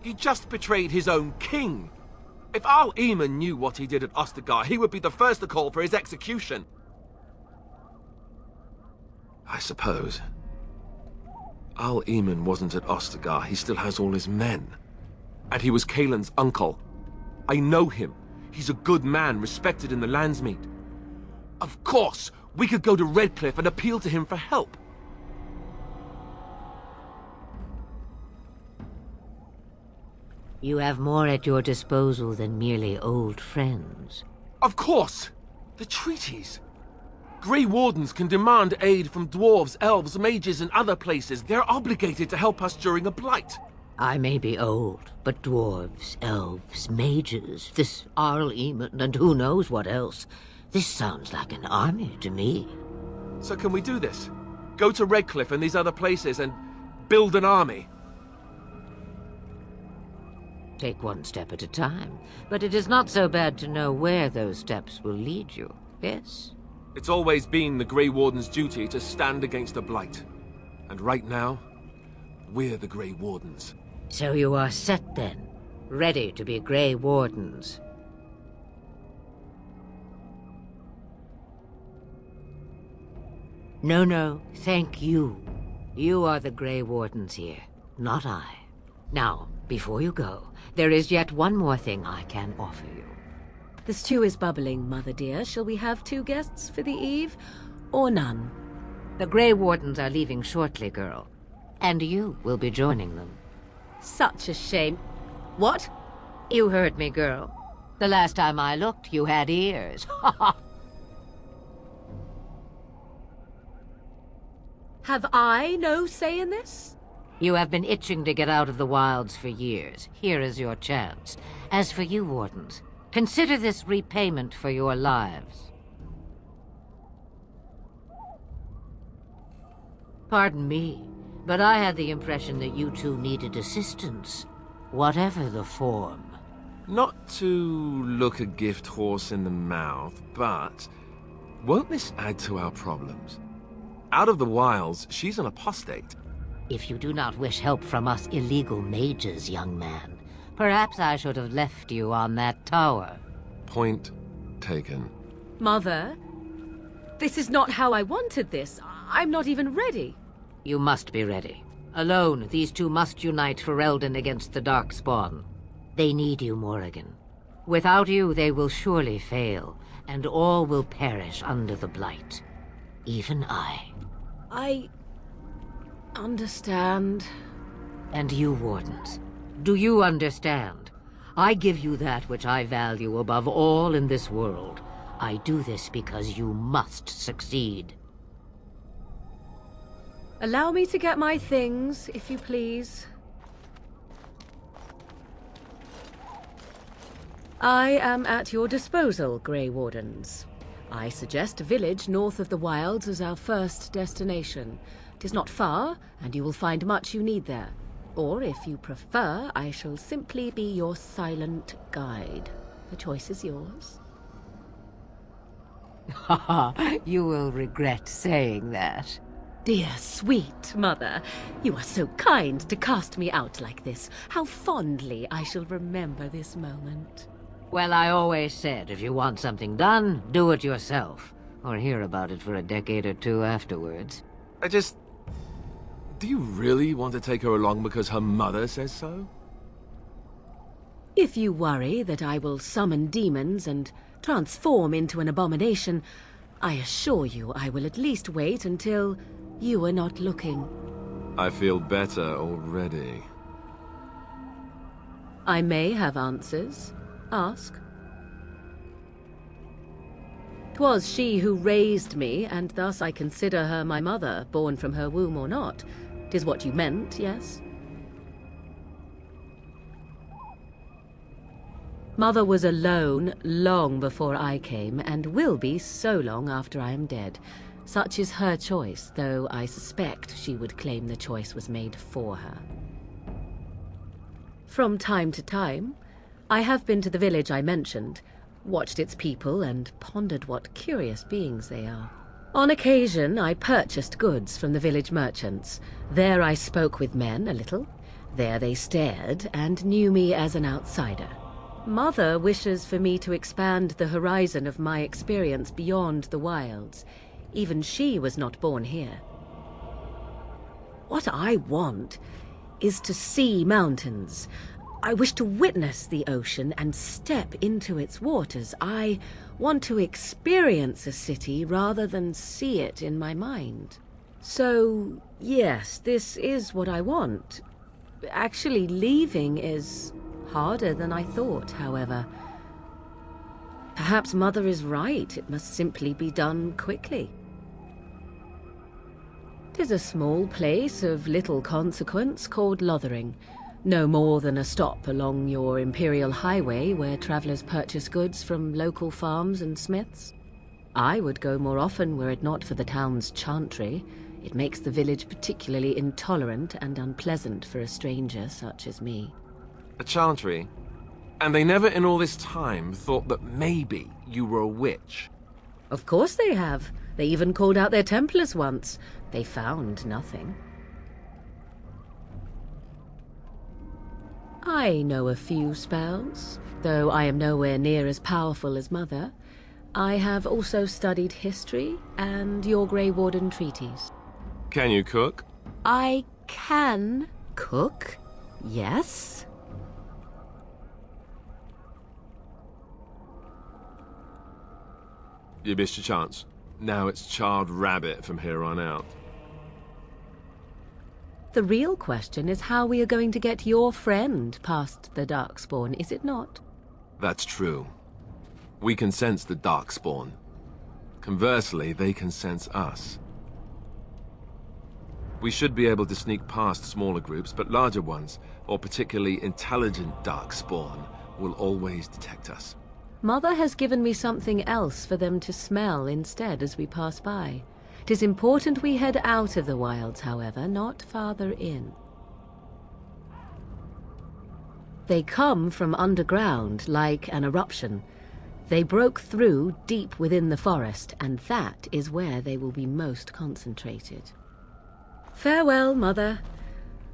He just betrayed his own king. If Al-Eamon knew what he did at Ostagar, he would be the first to call for his execution. I suppose. Al-Eamon wasn't at Ostagar. He still has all his men. And he was Kaelin's uncle. I know him. He's a good man, respected in the Landsmeet. Of course, we could go to Redcliffe and appeal to him for help. You have more at your disposal than merely old friends. Of course! The treaties! Grey Wardens can demand aid from dwarves, elves, mages, and other places. They're obligated to help us during a blight. I may be old, but dwarves, elves, mages, this Al-Eamon, and who knows what else. This sounds like an army to me. So can we do this? Go to Redcliffe and these other places and build an army? Take one step at a time, but it is not so bad to know where those steps will lead you, yes? It's always been the Grey Warden's duty to stand against a blight. And right now, we're the Grey Wardens. So you are set then, ready to be Grey Wardens. No, thank you. You are the Grey Wardens here, not I. Now, before you go, there is yet one more thing I can offer you. The stew is bubbling, Mother dear. Shall we have 2 guests for the eve, or none? The Grey Wardens are leaving shortly, girl. And you will be joining them. Such a shame. What? You heard me, girl. The last time I looked, you had ears. Ha ha! Have I no say in this? You have been itching to get out of the wilds for years. Here is your chance. As for you, Wardens, consider this repayment for your lives. Pardon me, but I had the impression that you two needed assistance, whatever the form. Not to look a gift horse in the mouth, but won't this add to our problems? Out of the wilds, she's an apostate. If you do not wish help from us illegal mages, young man, perhaps I should have left you on that tower. Point taken. Mother, this is not how I wanted this. I'm not even ready. You must be ready. Alone, these two must unite for Eldon against the Darkspawn. They need you, Morrigan. Without you, they will surely fail, and all will perish under the Blight. Even I. I understand. And you, Wardens, do you understand? I give you that which I value above all in this world. I do this because you must succeed. Allow me to get my things, if you please. I am at your disposal, Grey Wardens. I suggest a village north of the wilds as our first destination. 'Tis not far, and you will find much you need there. Or, if you prefer, I shall simply be your silent guide. The choice is yours. Haha, you will regret saying that. Dear, sweet mother, you are so kind to cast me out like this. How fondly I shall remember this moment. Well, I always said, if you want something done, do it yourself. Or hear about it for a decade or two afterwards. Do you really want to take her along because her mother says so? If you worry that I will summon demons and transform into an abomination, I assure you I will at least wait until you are not looking. I feel better already. I may have answers. Ask. 'Twas she who raised me, and thus I consider her my mother, born from her womb or not. 'Tis what you meant, yes? Mother was alone long before I came, and will be so long after I am dead. Such is her choice, though I suspect she would claim the choice was made for her. From time to time, I have been to the village I mentioned, watched its people, and pondered what curious beings they are. On occasion, I purchased goods from the village merchants. There I spoke with men a little. There they stared and knew me as an outsider. Mother wishes for me to expand the horizon of my experience beyond the wilds. Even she was not born here. What I want is to see mountains. I wish to witness the ocean and step into its waters. I want to experience a city rather than see it in my mind. So, yes, this is what I want. Actually, leaving is harder than I thought, however. Perhaps Mother is right. It must simply be done quickly. 'Tis a small place of little consequence called Lothering. No more than a stop along your Imperial Highway where travelers purchase goods from local farms and smiths. I would go more often were it not for the town's chantry. It makes the village particularly intolerant and unpleasant for a stranger such as me. A chantry? And they never in all this time thought that maybe you were a witch? Of course they have. They even called out their Templars once. They found nothing. I know a few spells, though I am nowhere near as powerful as Mother. I have also studied history and your Grey Warden treaties. Can you cook? I can cook, yes. You missed your chance. Now it's charred rabbit from here on out. The real question is how we are going to get your friend past the Darkspawn, is it not? That's true. We can sense the Darkspawn. Conversely, they can sense us. We should be able to sneak past smaller groups, but larger ones, or particularly intelligent Darkspawn, will always detect us. Mother has given me something else for them to smell instead as we pass by. 'Tis important we head out of the wilds, however, not farther in. They come from underground, like an eruption. They broke through deep within the forest, and that is where they will be most concentrated. Farewell, Mother.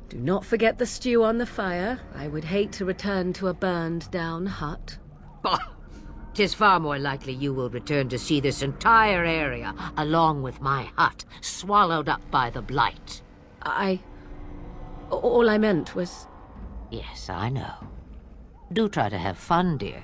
Do not forget the stew on the fire. I would hate to return to a burned-down hut. Bah! 'Tis far more likely you will return to see this entire area, along with my hut, swallowed up by the blight. All I meant was... Yes, I know. Do try to have fun, dear.